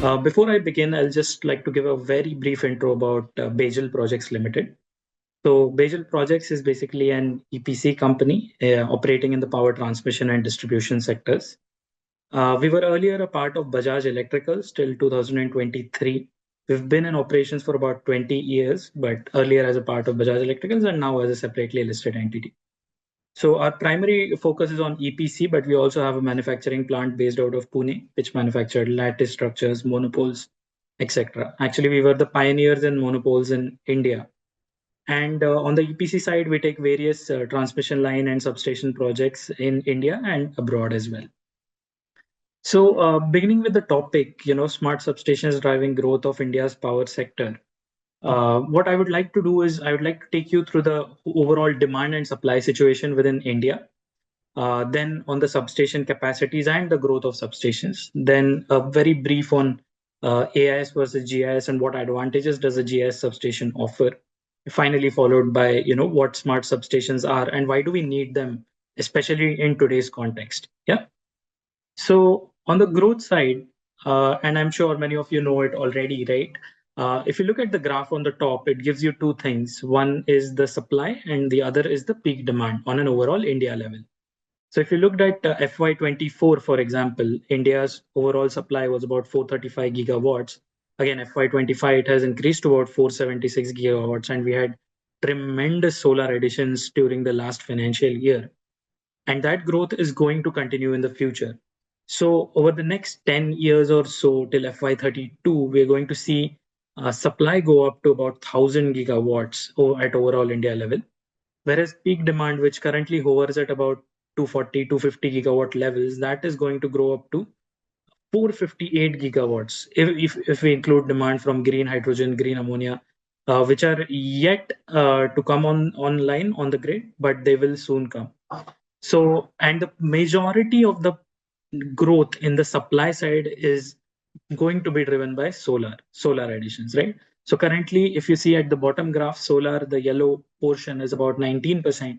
Before I begin, I'll just like to give a very brief intro about Bajel Projects Limited. So, Bajel Projects is basically an EPC company operating in the power transmission and distribution sectors. We were earlier a part of Bajaj Electricals till 2023. We've been in operations for about 20 years, but earlier as a part of Bajaj Electricals and now as a separately listed entity. So our primary focus is on EPC, but we also have a manufacturing plant based out of Pune, which manufactured lattice structures, monopoles, etc. Actually, we were the pioneers in monopoles in India. And on the EPC side, we take various transmission line and substation projects in India and abroad as well. So, beginning with the topic, smart substations driving growth of India's power sector. What I would like to do is I would like to take you through the overall demand and supply situation within India, then on the substation capacities and the growth of substations. Then a very brief on AIS versus GIS and what advantages does a GIS substation offer. Finally, followed by what smart substations are and why do we need them, especially in today's context. Yeah. So on the growth side, and I'm sure many of you know it already, right? If you look at the graph on the top, it gives you two things. One is the supply, and the other is the peak demand on an overall India level. So if you looked at FY24, for example, India's overall supply was about 435 gigawatts. Again, FY25, it has increased to about 476 gigawatts, and we had tremendous solar additions during the last financial year. And that growth is going to continue in the future. So over the next 10 years or so till FY32, we're going to see supply go up to about 1,000 gigawatts at overall India level, whereas peak demand, which currently hovers at about 240, 250 gigawatt levels, that is going to grow up to 458 gigawatts if we include demand from green hydrogen, green ammonia, which are yet to come online on the grid, but they will soon come. So, and the majority of the growth in the supply side is going to be driven by solar additions, right? So currently, if you see at the bottom graph, solar, the yellow portion is about 19%,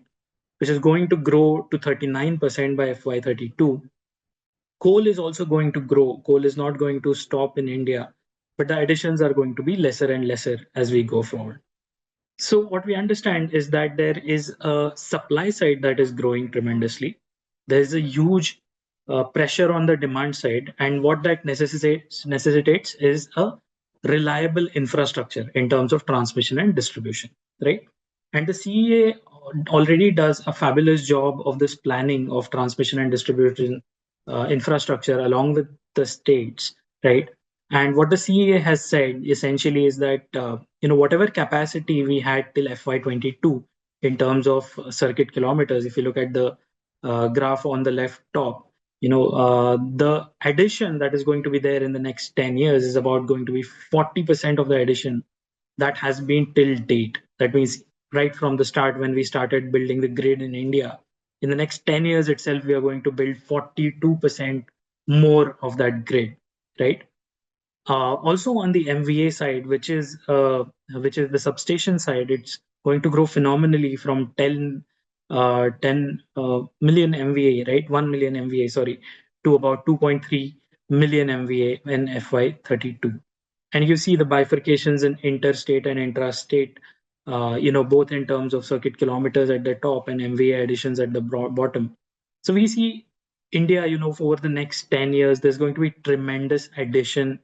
which is going to grow to 39% by FY32. Coal is also going to grow. Coal is not going to stop in India, but the additions are going to be lesser and lesser as we go forward. So what we understand is that there is a supply side that is growing tremendously. There is a huge pressure on the demand side, and what that necessitates is a reliable infrastructure in terms of transmission and distribution, right? And the CEA already does a fabulous job of this planning of transmission and distribution infrastructure along with the states, right? And what the CEA has said essentially is that whatever capacity we had till FY22 in terms of circuit kilometers, if you look at the graph on the left top, the addition that is going to be there in the next 10 years is about going to be 40% of the addition that has been till date. That means right from the start when we started building the grid in India, in the next 10 years itself, we are going to build 42% more of that grid, right? Also on the MVA side, which is the substation side, it's going to grow phenomenally from 10 million MVA, right? 1 million MVA, sorry, to about 2.3 million MVA in FY32. And you see the bifurcations in interstate and intrastate, both in terms of circuit kilometers at the top and MVA additions at the bottom. So we see India, over the next 10 years, there's going to be tremendous addition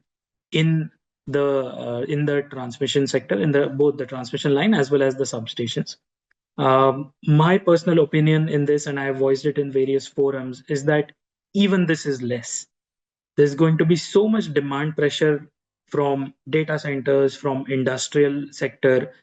in the transmission sector, in both the transmission line as well as the substations. My personal opinion in this, and I have voiced it in various forums, is that even this is less. There's going to be so much demand pressure from data centers, from industrial sector,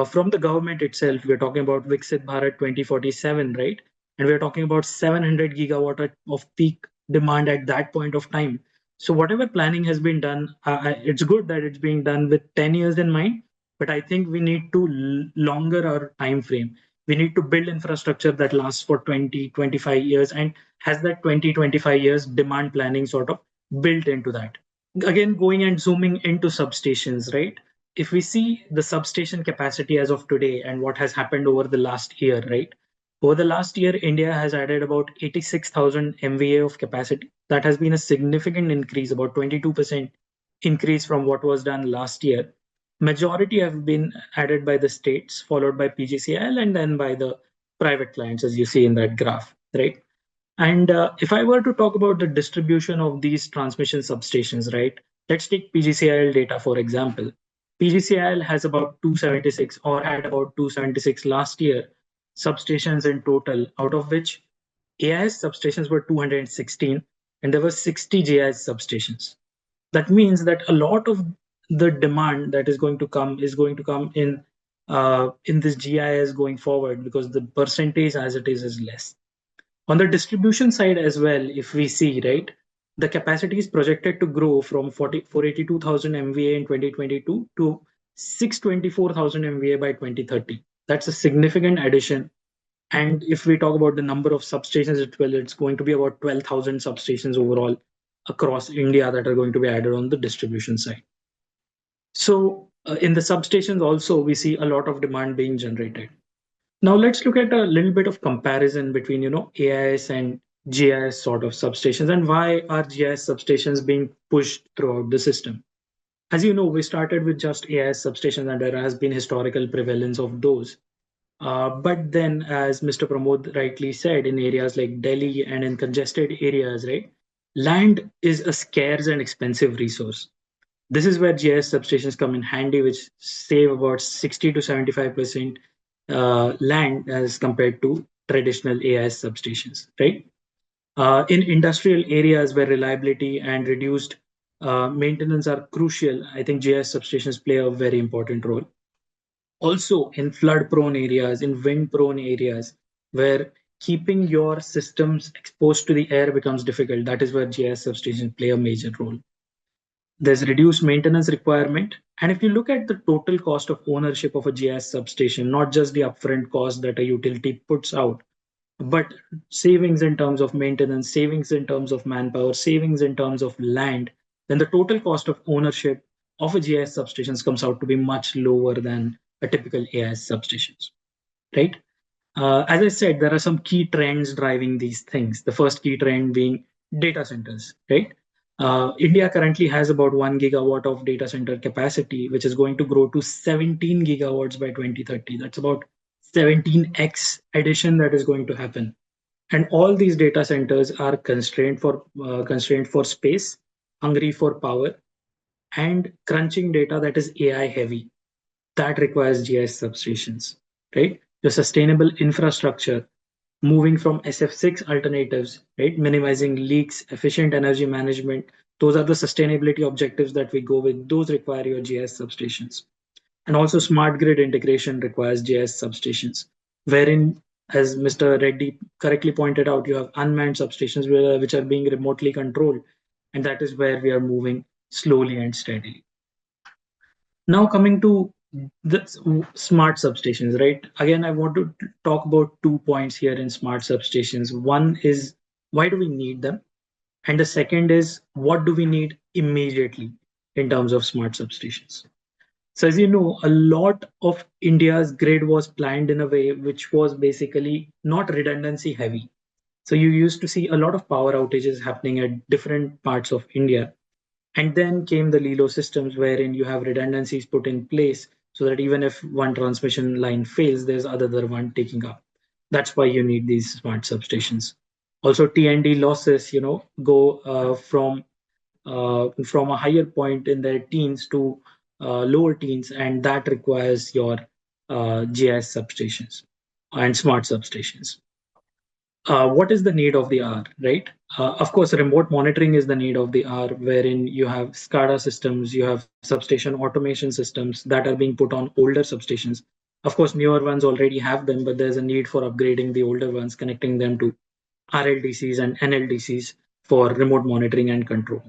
from the government itself. We're talking about Viksit Bharat 2047, right? And we're talking about 700 gigawatt of peak demand at that point of time. So whatever planning has been done, it's good that it's being done with 10 years in mind, but I think we need to longer our time frame. We need to build infrastructure that lasts for 20, 25 years and has that 20, 25 years demand planning sort of built into that. Again, going and zooming into substations, right? If we see the substation capacity as of today and what has happened over the last year, right? Over the last year, India has added about 86,000 MVA of capacity. That has been a significant increase, about 22% increase from what was done last year. Majority have been added by the states, followed by PGCIL, and then by the private clients, as you see in that graph, right? And if I were to talk about the distribution of these transmission substations, right? Let's take PGCIL data, for example. PGCIL has about 276 or had about 276 last year substations in total, out of which AIS substations were 216 and there were 60 GIS substations. That means that a lot of the demand that is going to come in this GIS going forward, because the percentage as it is less. On the distribution side as well, if we see, right, the capacity is projected to grow from 482,000 MVA in 2022 to 624,000 MVA by 2030. That's a significant addition. And if we talk about the number of substations as well, it's going to be about 12,000 substations overall across India that are going to be added on the distribution side. So in the substations also, we see a lot of demand being generated. Now let's look at a little bit of comparison between, AIS and GIS sort of substations, and why are GIS substations being pushed throughout the system. As you know, we started with just AIS substations and there has been historical prevalence of those. But then, as Mr. Pramod rightly said, in areas like Delhi and in congested areas, right, land is a scarce and expensive resource. This is where GIS substations come in handy, which save about 60 to 75% land as compared to traditional AIS substations, right? In industrial areas where reliability and reduced maintenance are crucial, I think GIS substations play a very important role. Also, in flood prone areas, in wind prone areas, where keeping your systems exposed to the air becomes difficult, that is where GIS substations play a major role. There's reduced maintenance requirement. And if you look at the total cost of ownership of a GIS substation, not just the upfront cost that a utility puts out, but savings in terms of maintenance, savings in terms of manpower, savings in terms of land, then the total cost of ownership of a GIS substation comes out to be much lower than a typical AIS substations, right? As I said, there are some key trends driving these things. The first key trend being data centers, right? India currently has about 1 gigawatt of data center capacity, which is going to grow to 17 gigawatts by 2030. That's about 17x addition that is going to happen. And all these data centers are constrained for space, hungry for power, and crunching data that is AI heavy. That requires GIS substations, right? The sustainable infrastructure, moving from SF6 alternatives, right? Minimizing leaks, efficient energy management. Those are the sustainability objectives that we go with. Those require your GIS substations. And also smart grid integration requires GIS substations, wherein, as Mr. Reddy correctly pointed out, you have unmanned substations which are being remotely controlled. And that is where we are moving slowly and steadily. Now coming to the smart substations, right? Again, I want to talk about 2 points here in smart substations. One is, why do we need them? And the second is, what do we need immediately in terms of smart substations? So as you know, a lot of India's grid was planned in a way which was basically not redundancy heavy. So you used to see a lot of power outages happening at different parts of India. And then came the LELO systems, wherein you have redundancies put in place so that even if one transmission line fails, there's other one taking up. That's why you need these smart substations. Also, T&D losses, go from a higher point in their teens to lower teens, and that requires your GIS substations and smart substations. What is the need of the hour, right? Of course, remote monitoring is the need of the hour, wherein you have SCADA systems, you have substation automation systems that are being put on older substations. Of course, newer ones already have them, but there's a need for upgrading the older ones, connecting them to RLDCs and NLDCs for remote monitoring and control.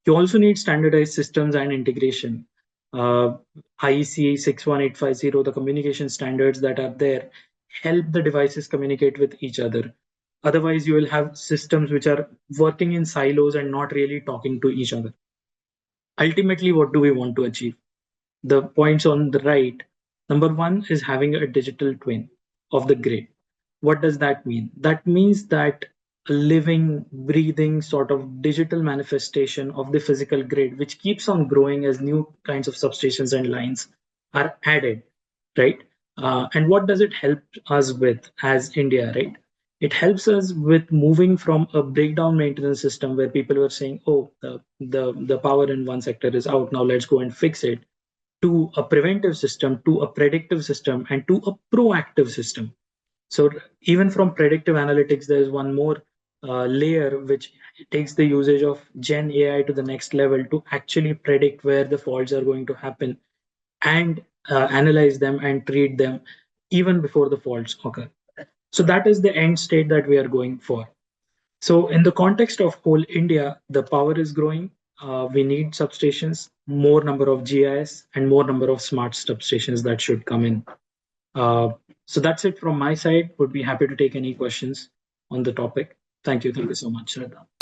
You also need standardized systems and integration. IEC 61850, the communication standards that are there, help the devices communicate with each other. Otherwise, you will have systems which are working in silos and not really talking to each other. Ultimately, what do we want to achieve? The points on the right. Number one is having a digital twin of the grid. What does that mean? That means that a living, breathing sort of digital manifestation of the physical grid, which keeps on growing as new kinds of substations and lines are added, right? And what does it help us with as India, right? It helps us with moving from a breakdown maintenance system where people were saying, "Oh, the power in one sector is out. Now let's go and fix it," to a preventive system, to a predictive system, and to a proactive system. So even from predictive analytics, there's one more layer which takes the usage of Gen AI to the next level to actually predict where the faults are going to happen and analyze them and treat them even before the faults occur. So that is the end state that we are going for. So in the context of whole India, the power is growing. We need substations, more number of GIS, and more number of smart substations that should come in. Uh, so that's it from my side. Would be happy to take any questions on the topic. Thank you. Thank you so much, Shraddha.